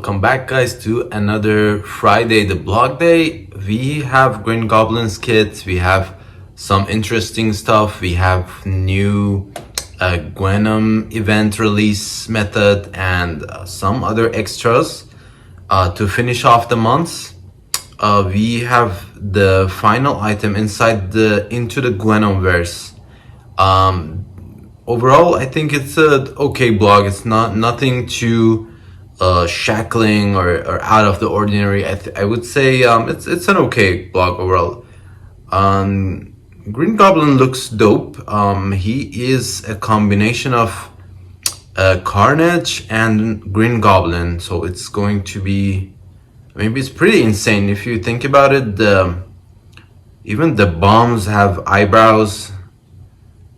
Welcome back, guys, to another Friday, the blog day. We have Green Goblin's kit, we have some interesting stuff, we have new Gwenom event release method, and some other extras. To finish off the month, we have the final item inside into the Gwenom verse. Overall, I think it's a okay blog. It's nothing too shackling or out of the ordinary. I would say it's an okay blog overall. Green Goblin looks dope. He is a combination of Carnage and Green Goblin, so it's going to be, maybe it's pretty insane if you think about it. Even the bombs have eyebrows.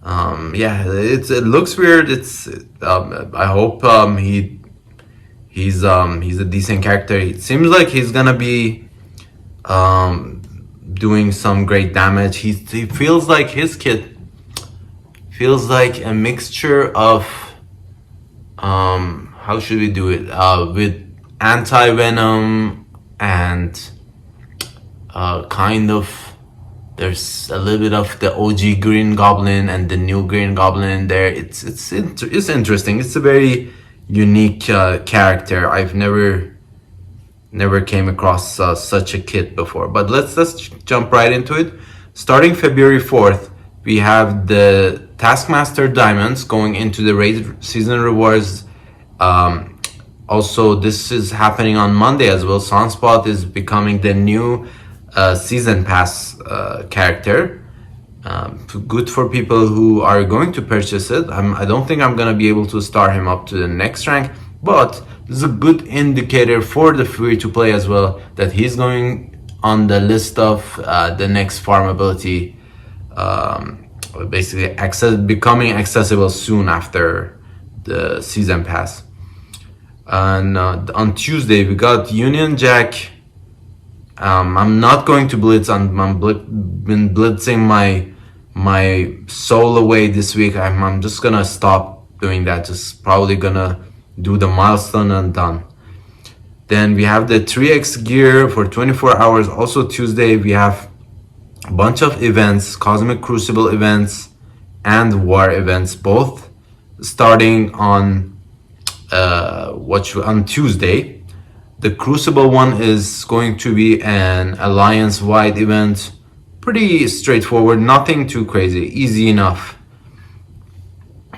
Yeah, it looks weird. It's I hope he's a decent character. It seems like he's gonna be doing some great damage. He feels like his kit feels like a mixture of how should we do it, with anti-venom and kind of there's a little bit of the OG Green Goblin and the new Green Goblin in there. It's interesting. It's a very unique character. I've never came across such a kit before. But let's jump right into it. Starting February 4th, we have the Taskmaster Diamonds going into the raid season rewards. Also, this is happening on Monday as well. Sunspot is becoming the new season pass character. Good for people who are going to purchase it. I don't think I'm gonna be able to star him up to the next rank, but this is a good indicator for the free to play as well, that he's going on the list of the next farm ability, basically becoming accessible soon after the season pass. And on Tuesday we got Union Jack. I'm not going to blitz. I've been blitzing my soul away this week. I'm just gonna stop doing that. Just probably gonna do the milestone and done. Then we have the 3x gear for 24 hours. Also Tuesday we have a bunch of events, Cosmic Crucible events and War events, both starting on on Tuesday. The Crucible one is going to be an alliance-wide event. Pretty straightforward, nothing too crazy, easy enough.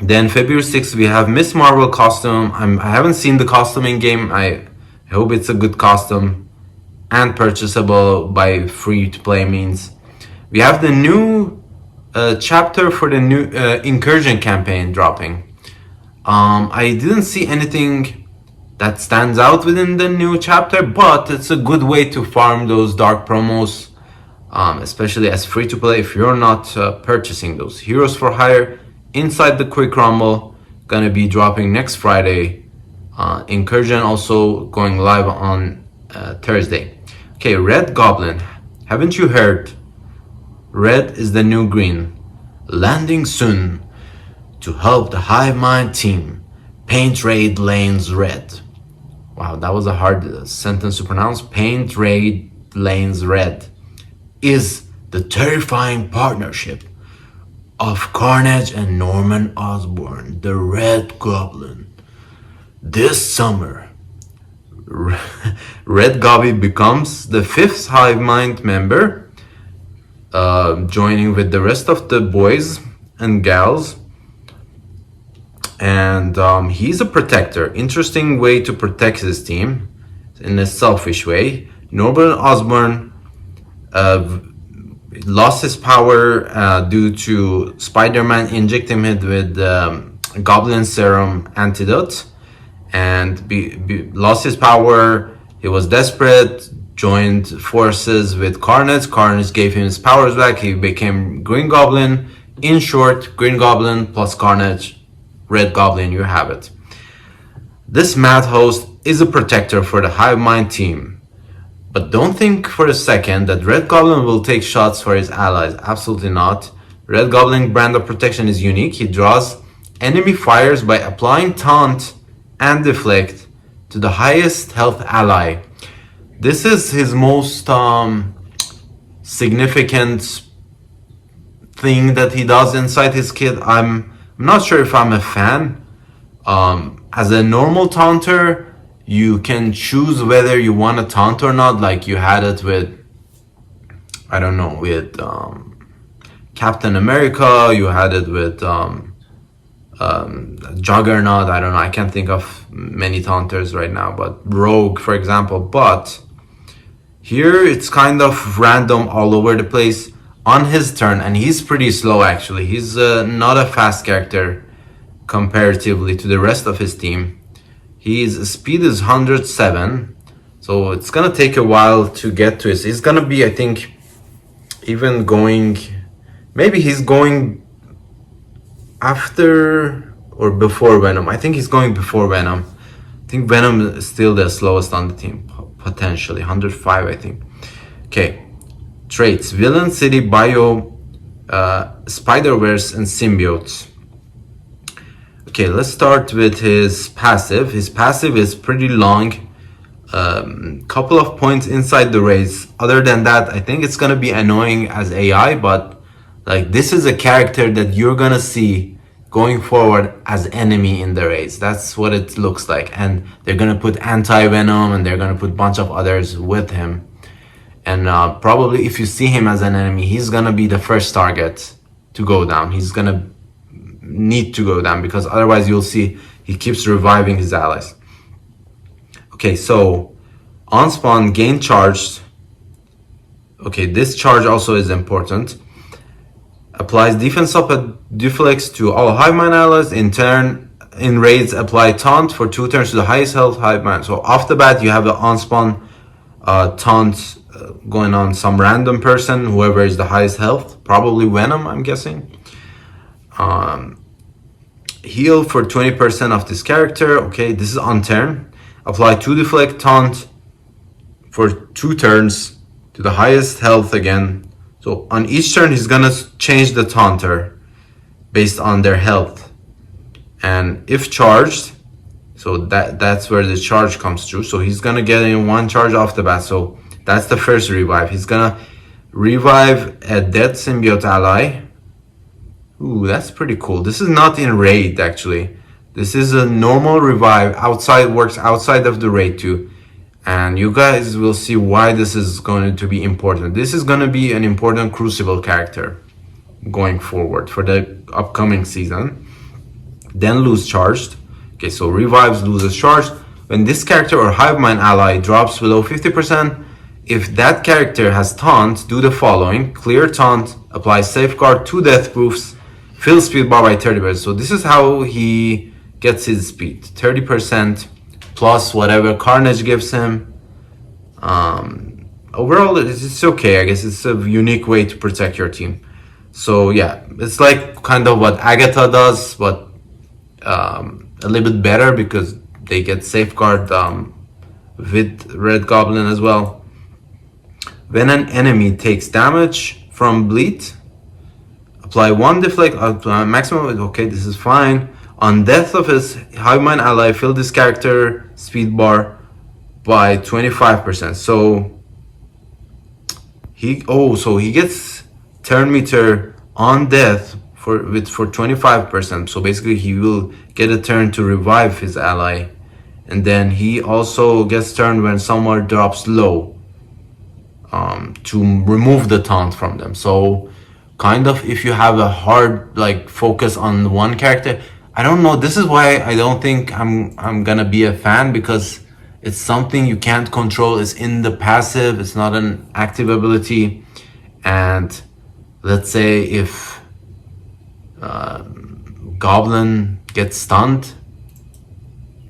Then February 6th, we have Miss Marvel costume. I haven't seen the costume in game. I hope it's a good costume and purchasable by free-to-play means. We have the new chapter for the new incursion campaign dropping. I didn't see anything that stands out within the new chapter, but it's a good way to farm those dark promos, especially as free to play if you're not purchasing those. Heroes for Hire inside the Quick Rumble gonna be dropping next Friday. Incursion also going live on Thursday. Okay, Red Goblin. Haven't you heard? Red is the new green. Landing soon to help the Hive Mind team paint raid lanes red. Wow, that was a hard sentence to pronounce. Paint raid lanes red is the terrifying partnership of Carnage and Norman Osborn, the Red Goblin. This summer, Red Goblin becomes the 5th Hive Mind member, joining with the rest of the boys and gals. And he's a protector. Interesting way to protect his team in a selfish way. Norman Osborn lost his power due to Spider-Man injecting him with Goblin Serum antidote, and lost his power. He was desperate, joined forces with Carnage. Carnage gave him his powers back. He became Green Goblin. In short, Green Goblin plus Carnage, Red Goblin, you have it. This mad host is a protector for the Hive Mind team. But don't think for a second that Red Goblin will take shots for his allies. Absolutely not. Red Goblin brand of protection is unique. He draws enemy fires by applying taunt and deflect to the highest health ally. This is his most significant thing that he does inside his kit. I'm not sure if I'm a fan. As a normal taunter, you can choose whether you want to taunt or not, like you had it with, I don't know, with Captain America, you had it with Juggernaut, I don't know, I can't think of many taunters right now, but Rogue, for example. But here it's kind of random all over the place on his turn, and he's pretty slow actually. He's not a fast character comparatively to the rest of his team. His speed is 107, so it's gonna take a while to get to it. He's gonna be, I think, even going, maybe he's going after or before Venom. I think he's going before Venom. I think Venom is still the slowest on the team, potentially 105, I think. Okay, traits: Villain, City, Bio, Spider-Verse, and Symbiotes. Okay, let's start with his passive. His passive is pretty long, couple of points inside the race. Other than that, I think it's gonna be annoying as AI, but like this is a character that you're gonna see going forward as enemy in the race. That's what it looks like, and they're gonna put anti-Venom and they're gonna put a bunch of others with him. And probably if you see him as an enemy, he's gonna be the first target to go down. He's gonna need to go down because otherwise you'll see he keeps reviving his allies. Okay, so on spawn, gain charged. Okay, this charge also is important. Applies defense up at deflects to all hive mind allies. In turn, in raids, apply taunt for 2 turns to the highest health hive mind. So off the bat, you have the on spawn taunt going on some random person, whoever is the highest health, probably Venom, I'm guessing. Heal for 20% of this character. Okay, this is on turn. Apply 2 deflect taunt for 2 turns to the highest health again. So on each turn, he's gonna change the taunter based on their health. And if charged, so that's where the charge comes through. So he's gonna get in 1 charge off the bat. So that's the first revive. He's gonna revive a dead symbiote ally. Ooh, that's pretty cool. This is not in raid actually. This is a normal revive outside, works outside of the raid too. And you guys will see why this is going to be important. This is going to be an important Crucible character going forward for the upcoming season. Then lose charged. Okay, so revives, loses charged. When this character or hive mind ally drops below 50%, if that character has taunt, do the following: clear taunt, apply safeguard, 2 death proofs, fill speed bar by 30%. So this is how he gets his speed, 30% plus whatever Carnage gives him. Overall, it's okay. I guess it's a unique way to protect your team. So yeah, it's like kind of what Agatha does, but a little bit better because they get safeguard with Red Goblin as well. When an enemy takes damage from bleed, apply 1 deflect, maximum. Okay, this is fine. On death of his hive mind ally, fill this character speed bar by 25%. So he gets turn meter on death for 25%. So basically he will get a turn to revive his ally, and then he also gets turn when someone drops low to remove the taunt from them. So kind of if you have a hard like focus on one character, I don't know. This is why I don't think I'm gonna be a fan, because it's something you can't control. It's in the passive. It's not an active ability. And let's say if Goblin gets stunned,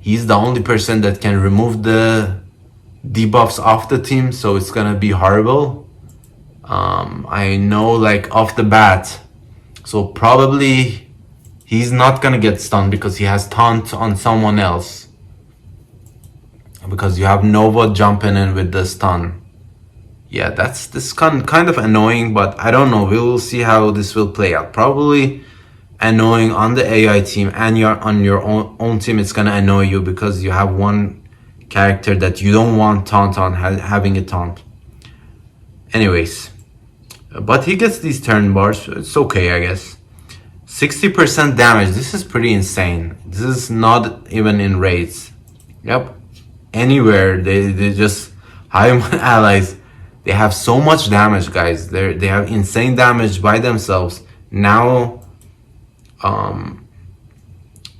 he's the only person that can remove the debuffs off the team. So it's gonna be horrible. I know, like off the bat. So probably he's not gonna get stunned because he has taunt on someone else. Because you have Nova jumping in with the stun. Yeah, this kind of annoying, but I don't know. We will see how this will play out. Probably annoying on the AI team, and on your own team. It's gonna annoy you because you have one character that you don't want taunt on, having a taunt. Anyways, but he gets these turn bars. It's okay, I guess. 60% damage. This is pretty insane. This is not even in raids. Yep. Anywhere they just high allies. They have so much damage, guys. They have insane damage by themselves. Now,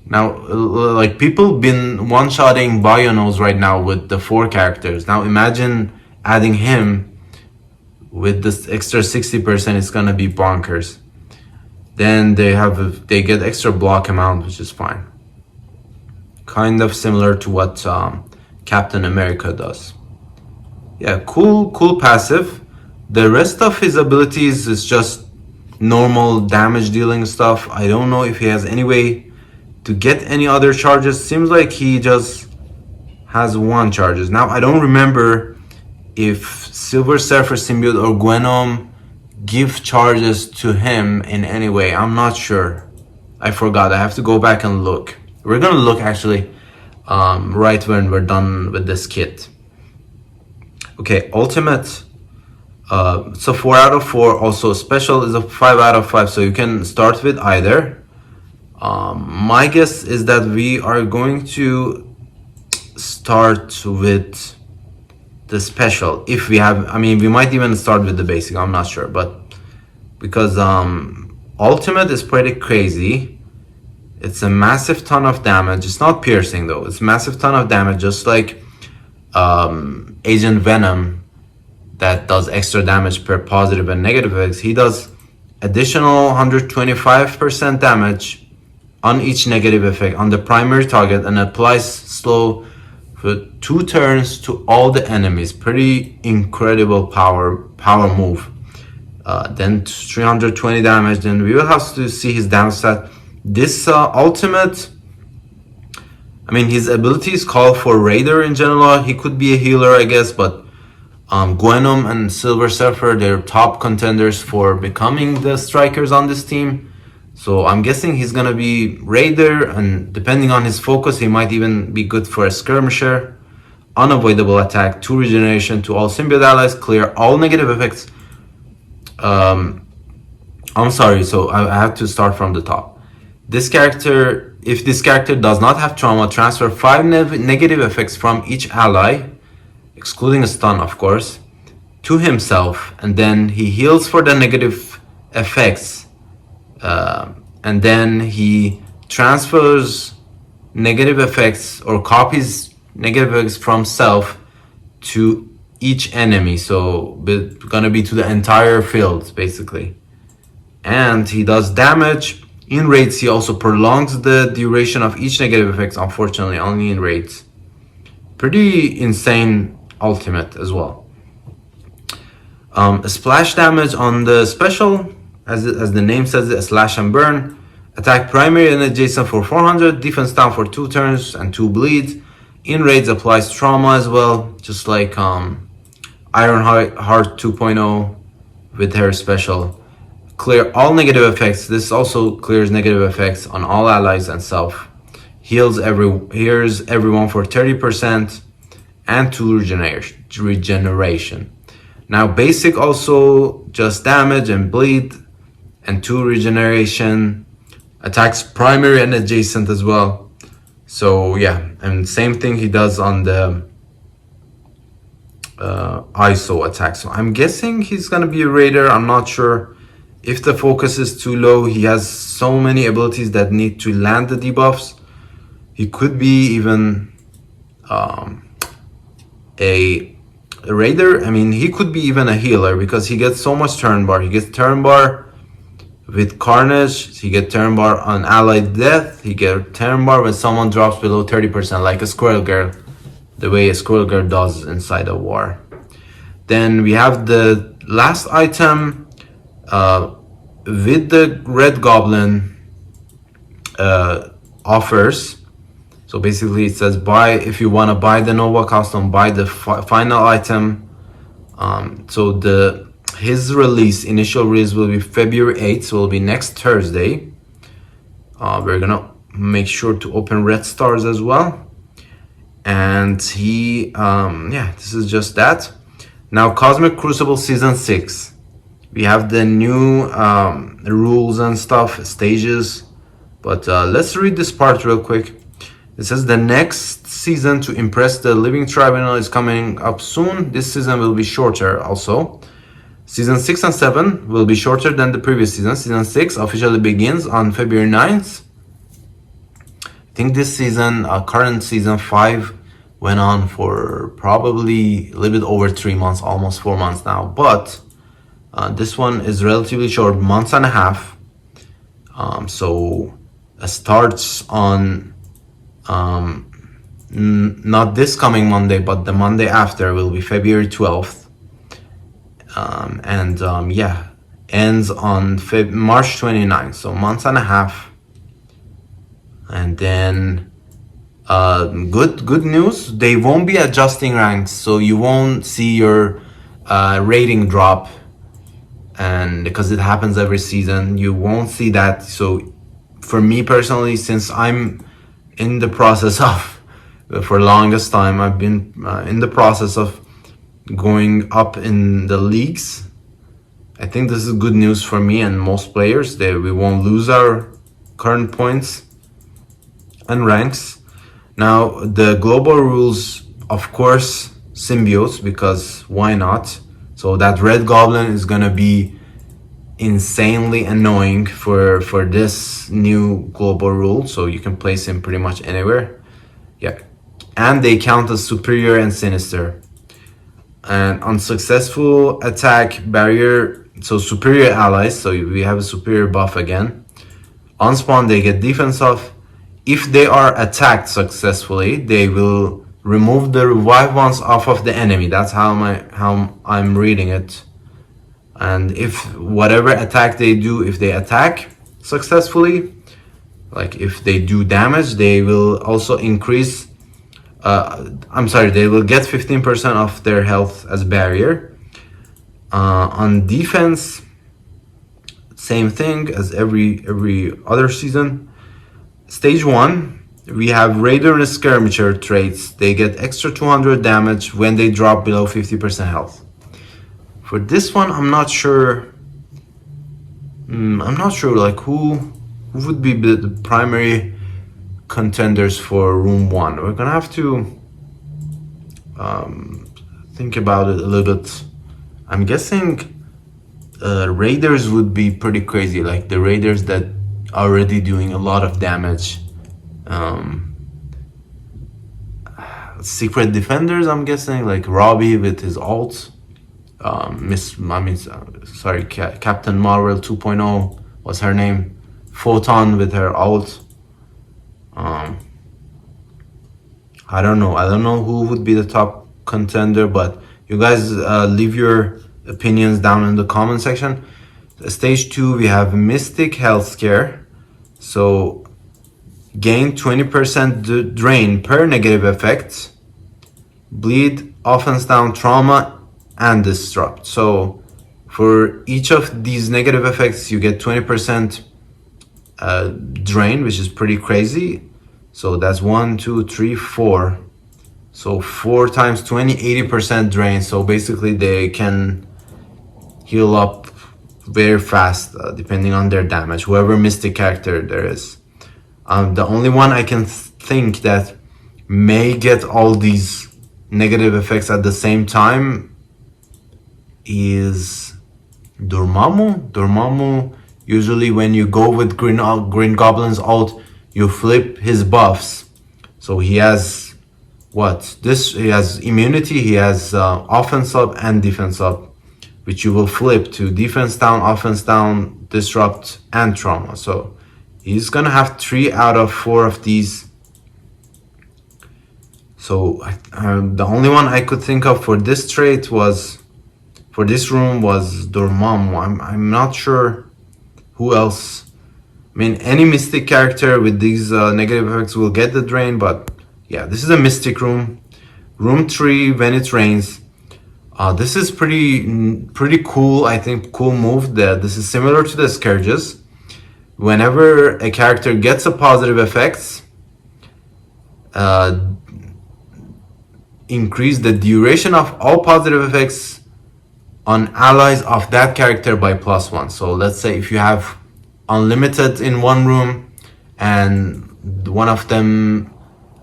like people been one-shotting Bionos right now with the 4 characters. Now imagine adding him with this extra 60%. It's gonna be bonkers. Then they get extra block amount, which is fine. Kind of similar to what Captain America does. Yeah, cool passive. The rest of his abilities is just normal damage dealing stuff. I don't know if he has any way to get any other charges. Seems like he just has 1 charges. Now I don't remember if Silver Surfer Symbiote or Gwenom give charges to him in any way. I'm not sure. I forgot. I have to go back and look. We're gonna look actually right when we're done with this kit. Okay, ultimate. So 4 out of 4. Also special is a 5 out of 5. So you can start with either. My guess is that we are going to start with the special. If we have, I mean, we might even start with the basic. I'm not sure, but because ultimate is pretty crazy. It's a massive ton of damage. It's not piercing though. It's massive ton of damage, just like Agent Venom that does extra damage per positive and negative effects. He does additional 125% damage on each negative effect on the primary target and applies slow for 2 turns to all the enemies. Pretty incredible power move. Then 320 damage. Then we will have to see his damage stat. This ultimate, I mean, his abilities call for Raider in general. He could be a healer, I guess, but Gwenom and Silver Surfer, they're top contenders for becoming the strikers on this team. So I'm guessing he's gonna be Raider, and depending on his focus, he might even be good for a skirmisher. Unavoidable attack, 2 regeneration to all symbiote allies, clear all negative effects. I'm sorry, so I have to start from the top. This character, if this character does not have trauma, transfer 5 negative effects from each ally, excluding a stun of course, to himself, and then he heals for the negative effects, and then he transfers negative effects or copies negative effects from self to each enemy, so it's gonna be to the entire field basically. And he does damage in raids. He also prolongs the duration of each negative effects, unfortunately only in raids. Pretty insane ultimate as well. Splash damage on the special, as the name says it, slash and burn. Attack primary and adjacent for 400, defense down for 2 turns and 2 bleeds. In raids applies trauma as well, just like Ironheart 2.0 with her special. Clear all negative effects. This also clears negative effects on all allies and self. Heals everyone for 30% and 2 regeneration. Now basic also just damage and bleed and 2 regeneration. Attacks primary and adjacent as well. So yeah, and same thing he does on the ISO attack. So I'm guessing he's gonna be a raider. I'm not sure if the focus is too low. He has so many abilities that need to land the debuffs. He could be even a raider. I mean, he could be even a healer because he gets so much turn bar. He gets turn bar with Carnage, he gets turn bar on allied death, he gets turn bar when someone drops below 30%, like a Squirrel Girl, the way a Squirrel Girl does inside a war. Then we have the last item with the Red Goblin offers. So basically it says buy, if you want to buy the Nova custom, buy the final item. So his release, initial release will be February 8th, so it will be next And he, yeah, this is just that. Now, Cosmic Crucible Season 6. We have the new rules and stuff, stages. But let's read this part real quick. It says the next season to impress the Living Tribunal is coming up soon. This season will be shorter also. Season 6 and 7 will be shorter than the previous season. Season 6 officially begins on February 9th. I think this season, current season 5, went on for probably a little bit over 3 months, almost 4 months now. But this one is relatively short, months and a half. So it starts on not this coming Monday, but the Monday after will be February 12th. Yeah, ends on March 29th, so months and a half. And then good news, they won't be adjusting ranks, so you won't see your rating drop, and because it happens every season, you won't see that. So for me personally, since I'm in the process of, for longest time, I've been in the process of going up in the leagues. I think this is good news for me and most players, that we won't lose our current points and ranks. Now, the global rules, of course, symbiotes, because why not? So that Red Goblin is gonna be insanely annoying for this new global rule, so you can place him pretty much anywhere. Yeah, and they count as superior and sinister. And unsuccessful attack barrier, so superior allies, so we have a superior buff again. On spawn, they get defense off. If they are attacked successfully, they will remove the revive ones off of the enemy. That's how I'm reading it. And if whatever attack they do, if they attack successfully, like if they do damage, they will also increase, they will get 15% of their health as barrier. On defense, same thing as every other season. Stage 1, we have Raider and Skirmisher traits. They get extra 200 damage when they drop below 50% health. For this one, I'm not sure like who would be the primary contenders for room 1. We're gonna have to think about it a little bit. I'm guessing Raiders would be pretty crazy, like the Raiders that are already doing a lot of damage. Secret Defenders, I'm guessing, like Robbie with his ult. Captain Marvel 2.0 was her name. Photon with her ult. I don't know who would be the top contender, but you guys leave your opinions down in the comment section. Stage 2, we have Mystic Health Scare. So gain 20% drain per negative effect, bleed, offense down, trauma, and disrupt. So for each of these negative effects, you get 20% drain, which is pretty crazy. So that's 1, 2, 3, 4. So 4 times 20, 80% drain. So basically they can heal up very fast depending on their damage, whoever mystic character there is. The only one I can think that may get all these negative effects at the same time is Dormammu. Dormammu, usually when you go with Green Goblin's ult, you flip his buffs. So he has he has immunity, he has offense up and defense up, which you will flip to defense down, offense down, disrupt, and trauma. So he's gonna have 3 out of 4 of these. So the only one I could think of for this trait for this room was Dormammu. I'm not sure who else. I mean, any mystic character with these negative effects will get the drain, but yeah, this is a mystic room. Room 3, when it rains. This is pretty cool, I think, cool move. This is similar to the Scourges. Whenever a character gets a positive effect, increase the duration of all positive effects on allies of that character by +1. So let's say if you have unlimited in one room and one of them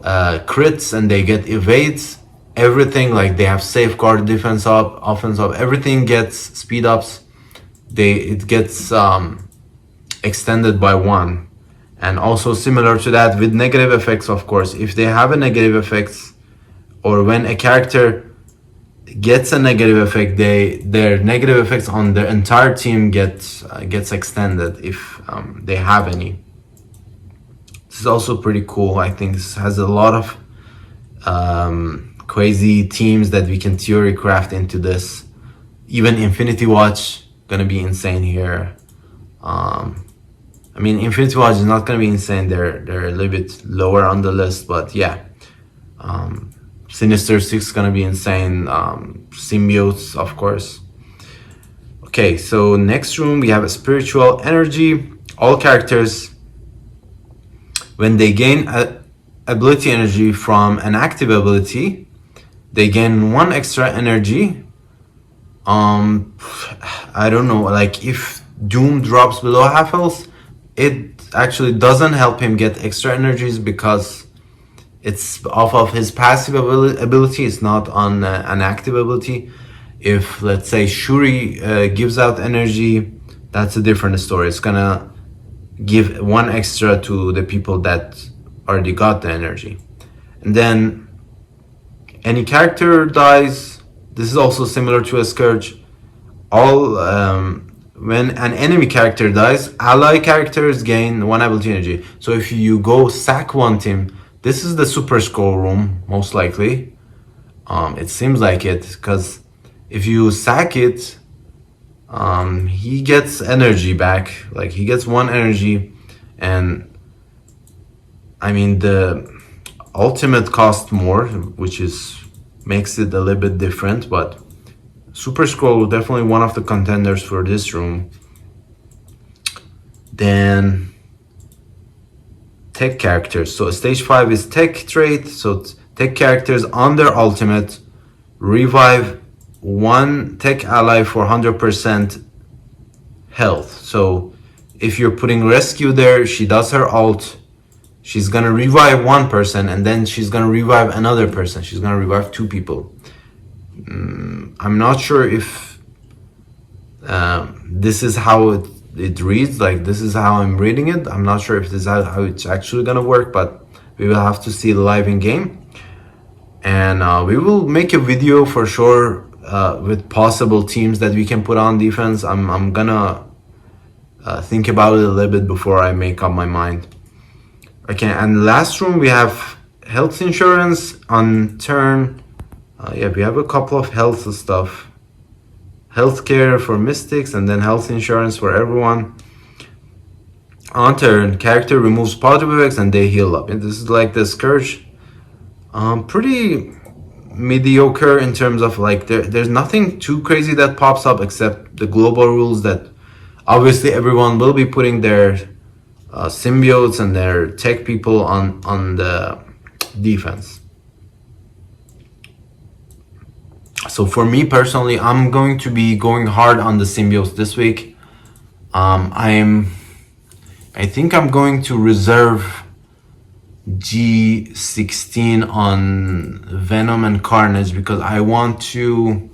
crits and they get evades, everything, like they have safeguard, defense up, offense up, everything gets speed ups. It gets extended by 1. And also similar to that with negative effects, of course, if they have a negative effects, or when a character gets a negative effect, their negative effects on the entire team gets extended if they have any. This is also pretty cool. I think this has a lot of crazy teams that we can theory craft into this. Even Infinity Watch gonna be insane here. I mean, Infinity Watch is not gonna be insane. They're a little bit lower on the list, but yeah. Sinister Six is gonna be insane. Symbiotes, of course. Okay, so next room we have a spiritual energy. All characters, when they gain ability energy from an active ability, they gain 1 extra energy. I don't know, like if Doom drops below half health, it actually doesn't help him get extra energies because it's off of his passive ability. It's not on an active ability. If, let's say, Shuri gives out energy, that's a different story. It's gonna give 1 extra to the people that already got the energy. And then any character dies. This is also similar to a Scourge. When an enemy character dies, ally characters gain 1 ability energy. So if you go sack one team, this is the Super Scroll room, most likely. It seems like it, because if you sack it, he gets energy back. Like he gets 1 energy, and I mean the ultimate cost more, which makes it a little bit different, but Super Scroll definitely one of the contenders for this room. Then tech characters. So stage 5 is tech trait. So tech characters on their ultimate revive 1 tech ally for 100% health. So if you're putting rescue there, she does her ult, she's gonna revive 1 person, and then she's gonna revive another person. She's gonna revive 2 people. I'm not sure if this is how it reads, like this is how I'm reading it. I'm not sure if this is how it's actually gonna work, but we will have to see it live in game. And we will make a video for sure with possible teams that we can put on defense. I'm gonna think about it a little bit before I make up my mind. Okay, and last room we have health insurance on turn. Yeah, we have a couple of health stuff. Healthcare for mystics, and then health insurance for everyone. On turn, character removes positive effects and they heal up. And this is like the Scourge. Pretty mediocre in terms of like there's nothing too crazy that pops up except the global rules that obviously everyone will be putting their symbiotes and their tech people on the defense. So for me personally, I'm going to be going hard on the symbiotes this week. I think I'm going to reserve G16 on Venom and Carnage because I want to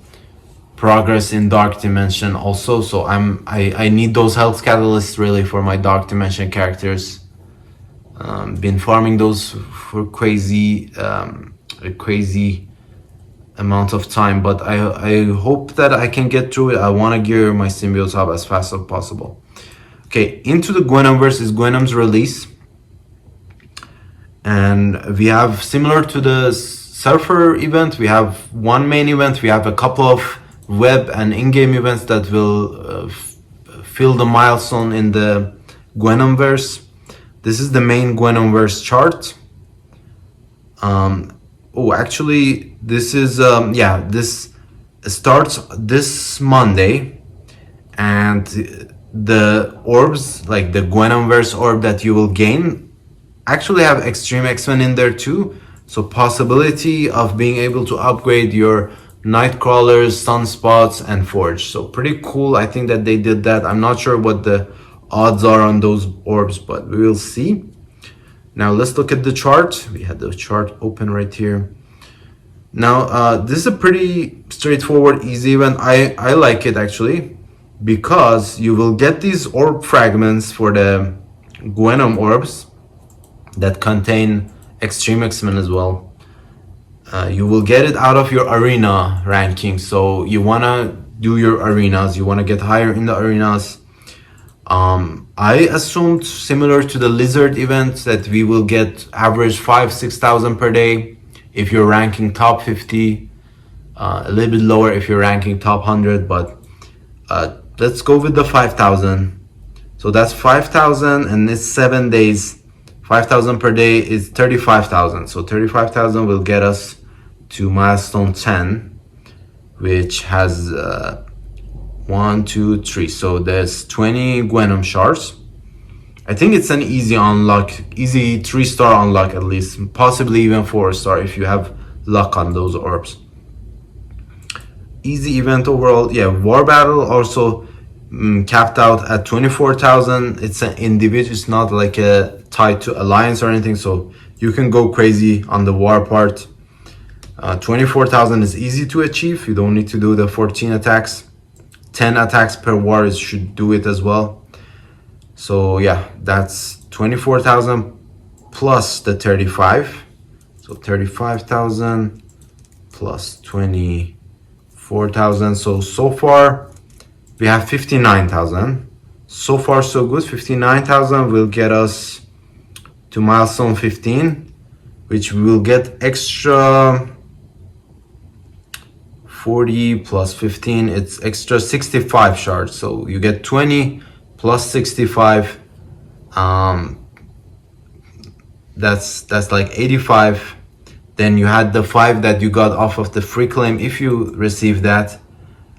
progress in Dark Dimension also. So I need those health catalysts really for my Dark Dimension characters. Been farming those for crazy amount of time, but I hope that I can get through it. I want to gear my symbiotes up as fast as possible. Okay, into the Gwenom versus Gwenom's release. And we have, similar to the Surfer event, we have 1 main event, we have a couple of web and in-game events that will fill the milestone in the Gwenomverse. This is the main Gwenomverse chart. Oh, actually, this is, this starts this Monday, and the orbs, like the Gwenomverse orb that you will gain, actually have Extreme X-Men in there too. So possibility of being able to upgrade your night crawlers, sunspots, and forge. So pretty cool. I think that they did that. I'm not sure what the odds are on those orbs, but we will see. Now let's look at the chart. We had the chart open right here. Now this is a pretty straightforward, easy event. I like it actually, because you will get these orb fragments for the Gwenom orbs that contain extreme X-Men as well. You will get it out of your arena ranking. So you want to do your arenas, you want to get higher in the arenas. I assumed similar to the lizard event that we will get average 5,000-6,000 per day if you're ranking top 50, a little bit lower if you're ranking top 100, but let's go with the 5,000. So that's 5,000 and it's 7 days. 5,000 per day is 35,000. So 35,000 will get us to milestone 10, which has 1, 2, 3. So there's 20 Gwenom shards. I think it's an easy unlock, easy 3-star unlock at least, possibly even 4-star if you have luck on those orbs. Easy event overall. Yeah, war battle also capped out at 24,000. It's an individual, it's not like a tied to alliance or anything, so you can go crazy on the war part. 24,000 is easy to achieve. You don't need to do the 14 attacks. 10 attacks per war should do it as well. So yeah, that's 24,000 plus the 35. So 35,000 plus 24,000. So far we have 59,000. So far so good. 59,000 will get us to milestone 15, which we will get extra 40 plus 15, it's extra 65 shards. So you get 20 plus 65, that's like 85. Then you had the 5 that you got off of the free claim if you receive that,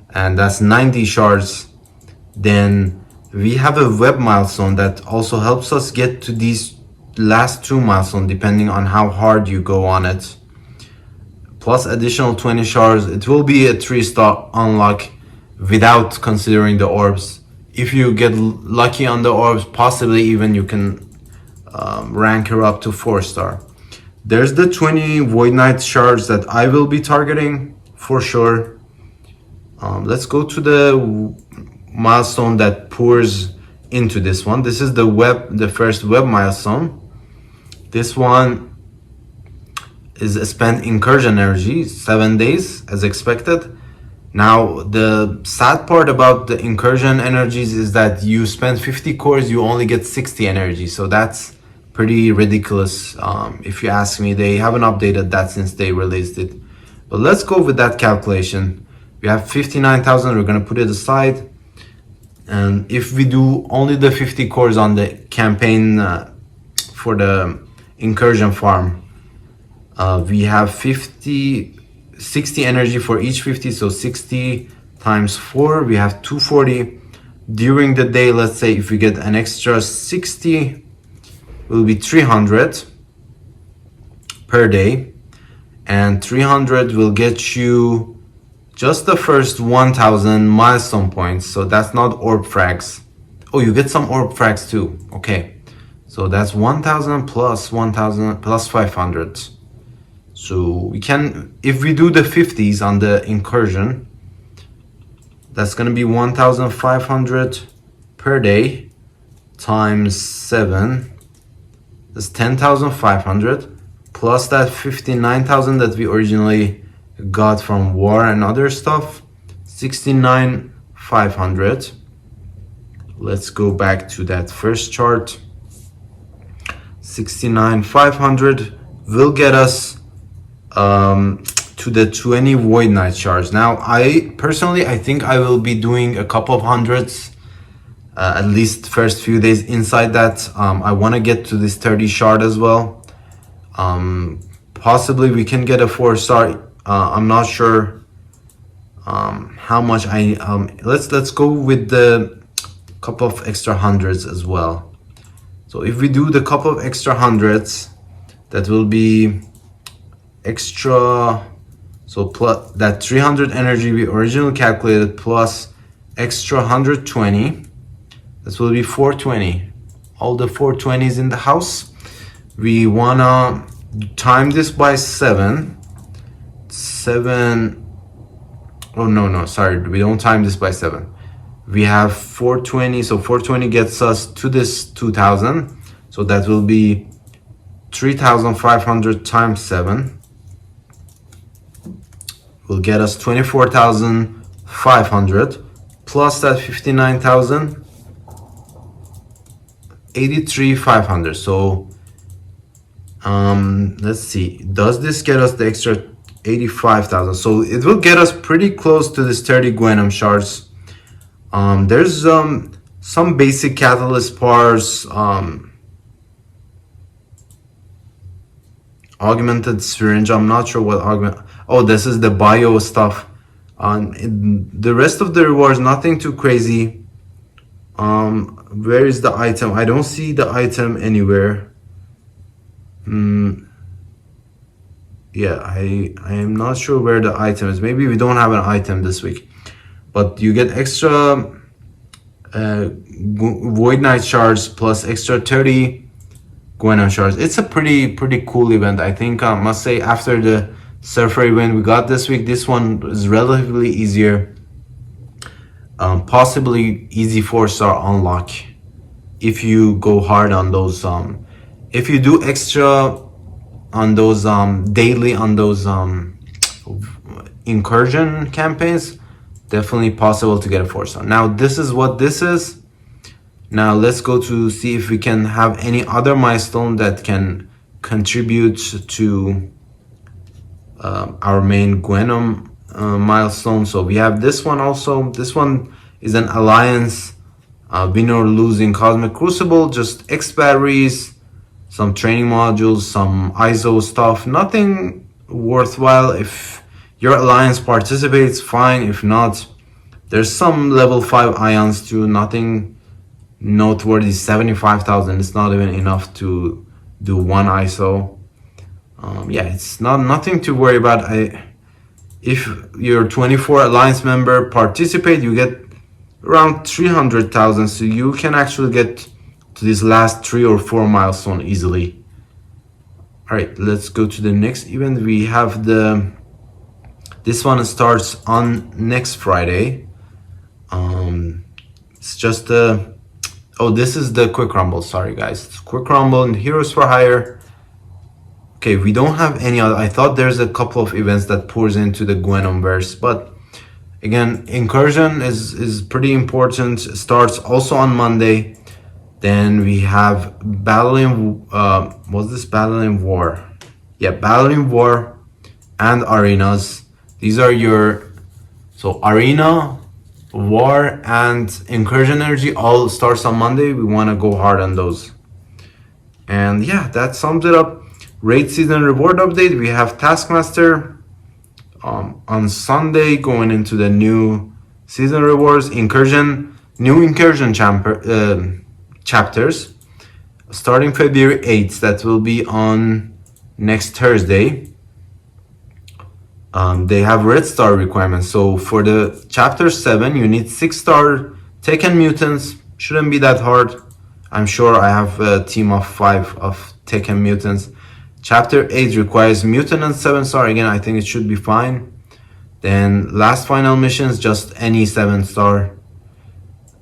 and that's 90 shards. Then we have a web milestone that also helps us get to these last 2 milestones depending on how hard you go on it, plus additional 20 shards. It will be a 3-star unlock without considering the orbs. If you get lucky on the orbs, possibly even you can rank her up to 4-star. There's the 20 Void Knight shards that I will be targeting for sure. Let's go to the milestone that pours into this one. This is the first web milestone. This one is spent incursion energy, 7 days as expected. Now the sad part about the incursion energies is that you spend 50 cores, you only get 60 energy. So that's pretty ridiculous. If you ask me, they haven't updated that since they released it. But let's go with that calculation. We have 59,000, we're gonna put it aside. And if we do only the 50 cores on the campaign for the incursion farm, we have 60 energy for each 50, so 60 times 4, we have 240. During the day, let's say if we get an extra 60, will be 300 per day, and 300 will get you just the first 1,000 milestone points. So that's not orb frags. Oh, you get some orb frags too. Okay, so that's 1,000 plus 1,000 plus 500. So we can, if we do the 50s on the incursion, that's gonna be 1,500 per day times 7. That's 10,500 plus that 59,000 that we originally got from war and other stuff, 69,500. Let's go back to that first chart. 69,500 will get us to the 20 Void Knight shards. Now I think I will be doing a couple of hundreds, at least first few days inside that. I want to get to this 30 shard as well. Possibly we can get a 4-star. I'm not sure how much let's go with the couple of extra hundreds as well. So if we do the couple of extra hundreds, that will be extra, so plus that 300 energy we originally calculated plus extra 120. This will be 420. All the 420s in the house. We wanna time this by 7. Oh no, sorry, we don't time this by 7. We have 420, so 420 gets us to this 2000. So that will be 3,500 times 7 will get us 24,500 plus that 59,000, 83,500. So let's see, does this get us the extra 85,000? So it will get us pretty close to this 30 Gwenom shards. There's some basic catalyst parts, augmented syringe. I'm not sure what oh, this is the bio stuff. The rest of the rewards, nothing too crazy. Where is the item? I don't see the item anywhere. Yeah, I am not sure where the item is. Maybe we don't have an item this week, but you get extra Void Knight shards plus extra 30 Gwenom shards. It's a pretty cool event. I think I must say, after the Surfer event we got this week, this one is relatively easier. Possibly easy 4-star unlock if you go hard on those. If you do extra on those daily on those incursion campaigns, definitely possible to get a 4-star. Now this is what this is. Now let's go to see if we can have any other milestone that can contribute to our main Gwenom milestone. So we have this one also. This one is an alliance, win or lose in Cosmic Crucible, just X batteries, some training modules, some ISO stuff. Nothing worthwhile. If your alliance participates, fine. If not, there's some level 5 ions too. Nothing noteworthy. 75,000. It's not even enough to do one ISO. Yeah, it's nothing to worry about. If your 24 alliance member participate, you get around 300,000. So you can actually get to this last 3 or 4 milestone easily. All right, let's go to the next event. We have this one starts on next Friday. It's just this is the quick rumble. Sorry guys, it's quick rumble and heroes for hire. Okay, we don't have any other. I thought there's a couple of events that pours into the Gwenom verse, but again, incursion is pretty important. Starts also on Monday. Then we have Battle in Battle in War? Yeah, Battle in War and Arenas. These are so Arena, War, and Incursion Energy all starts on Monday. We want to go hard on those. And yeah, that sums it up. Raid season reward update. We have Taskmaster on Sunday going into the new season rewards. New incursion chapters starting February 8th. That will be on next Thursday. They have red star requirements. So for the chapter 7, you need 6-star Tekken mutants. Shouldn't be that hard. I'm sure I have a team of 5 of Tekken mutants. Chapter 8 requires mutant and 7-star. Again, I think it should be fine. Then last final missions, just any 7-star.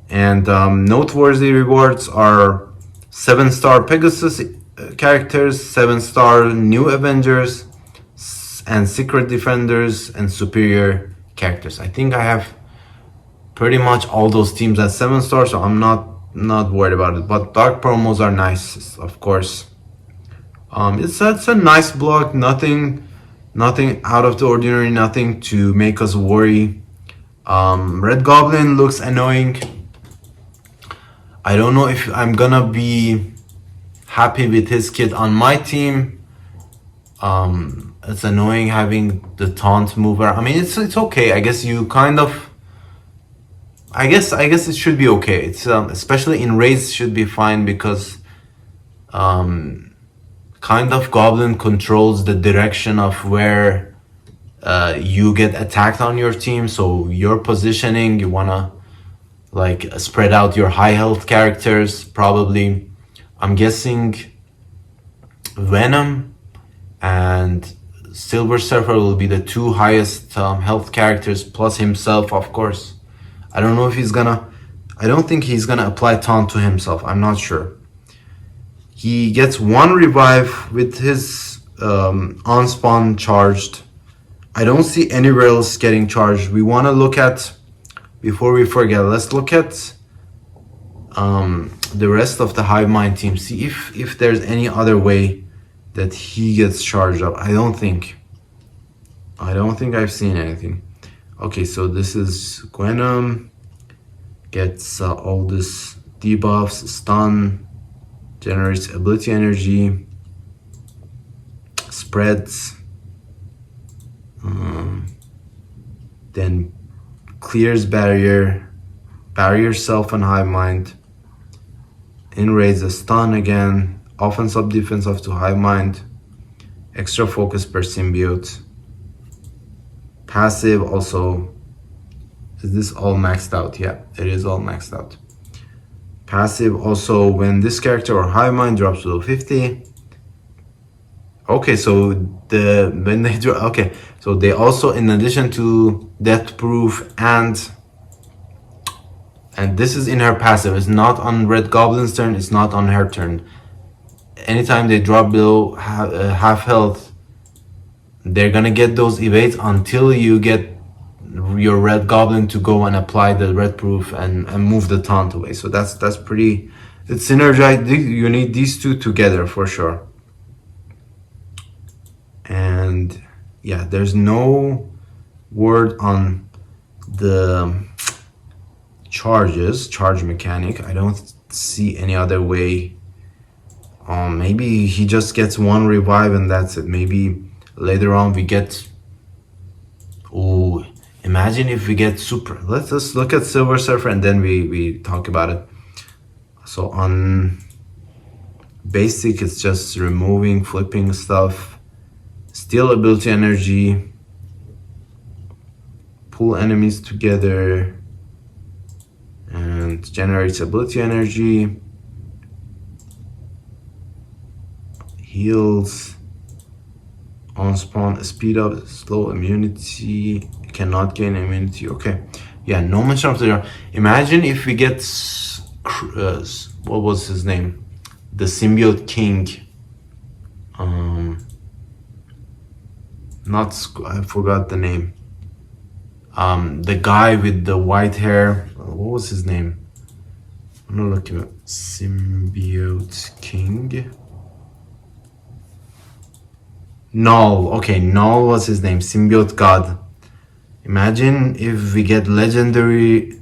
And noteworthy rewards are 7-star Pegasus characters, 7-star new Avengers, and Secret Defenders, and superior characters. I think I have pretty much all those teams at 7-star, so I'm not worried about it. But dark promos are nice, of course. It's a nice block. Nothing out of the ordinary. Nothing to make us worry. Red Goblin looks annoying. I don't know if I'm gonna be happy with his kit on my team. It's annoying having the taunt mover. I mean, it's okay. I guess you kind of. I guess it should be okay. It's especially in raids should be fine because kind of goblin controls the direction of where you get attacked on your team. So your positioning, you wanna like spread out your high health characters. Probably, I'm guessing Gwenom and Silver Surfer will be the two highest health characters, plus himself, of course. I don't know if he's gonna. I don't think he's gonna apply taunt to himself. I'm not sure. He gets one revive with his on spawn charged. I don't see anywhere else getting charged. We want to look at, before we forget, let's look at the rest of the Hive Mind team. See if there's any other way that he gets charged up. I don't think I've seen anything. Okay, so this is Gwenom. Gets all this debuffs, stun, generates ability energy, spreads, then clears barrier self and hive mind, enrage a stun again, offensive defensive to hive mind, extra focus per symbiote, passive also. Is this all maxed out? Yeah, it is all maxed out. Passive also, when this character or hive mind drops below 50. Okay, so when they drop, okay, so they also, in addition to death proof and this is in her passive, it's not on Red Goblin's turn, it's not on her turn. Anytime they drop below half health, they're gonna get those evades until you get your Red Goblin to go and apply the red proof and move the taunt away. So that's pretty, it's synergized. You need these two together for sure. And yeah, there's no word on the charge mechanic. I don't see any other way. Maybe he just gets one revive and that's it. Maybe later on we get, oh, imagine if we get super. Let's just look at Silver Surfer and then we talk about it. So on basic, it's just removing, flipping stuff, steal ability energy, pull enemies together, and generates ability energy, heals, on spawn, speed up, slow immunity, cannot gain immunity. Okay, yeah, no mention of the. Imagine if we get what was his name, the symbiote king, I forgot the name, the guy with the white hair, what was his name? I'm not looking at symbiote king. Null. Okay, Null was his name, symbiote god. Imagine if we get legendary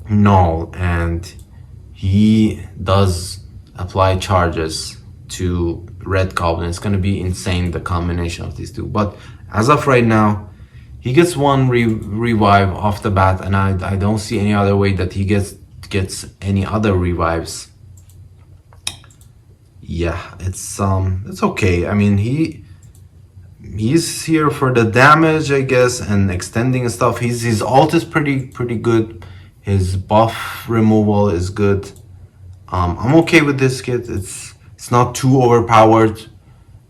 Null and he does apply charges to Red Goblin. It's gonna be insane, the combination of these two. But as of right now, he gets one revive off the bat, and I don't see any other way that he gets any other revives. Yeah, it's okay. I mean, he's here for the damage, I guess, and extending stuff. His ult is pretty good. His buff removal is good. I'm okay with this kit. It's not too overpowered.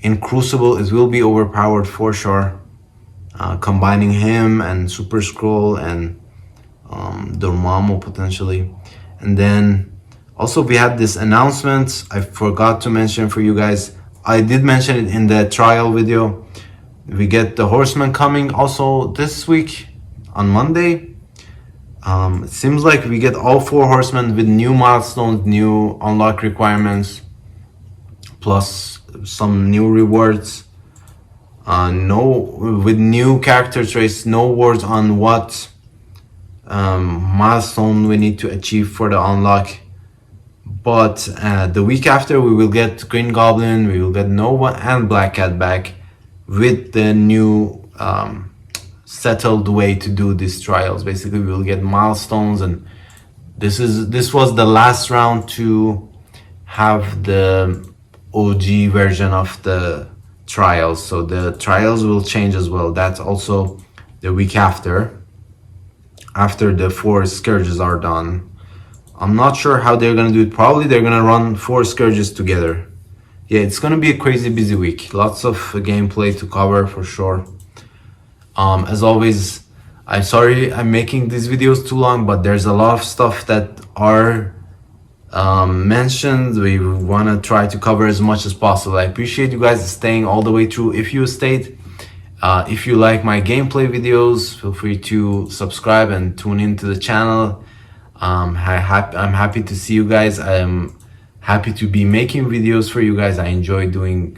In Crucible, it will be overpowered for sure. Combining him and Super Scroll and Dormammu potentially, and then also we had this announcement I forgot to mention for you guys. I did mention it in the trial video. We get the Horseman coming also this week on Monday. It seems like we get all 4 Horsemen with new milestones, new unlock requirements, plus some new rewards. With new character traits, no words on what milestone we need to achieve for the unlock. But the week after, we will get Green Goblin, we will get Nova and Black Cat back with the new settled way to do these trials. Basically, we will get milestones, and this was the last round to have the OG version of the trials. So the trials will change as well. That's also the week after the 4 scourges are done. I'm not sure how they're gonna do it. Probably they're gonna run 4 scourges together. Yeah, it's gonna be a crazy busy week. Lots of gameplay to cover for sure. As always, I'm sorry I'm making these videos too long, but there's a lot of stuff that are mentioned. We want to try to cover as much as possible. I appreciate you guys staying all the way through. If you stayed, if you like my gameplay videos, feel free to subscribe and tune into the channel. I'm happy to see you guys. I'm happy to be making videos for you guys. I enjoy doing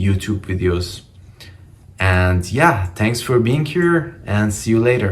YouTube videos. And yeah, thanks for being here and see you later.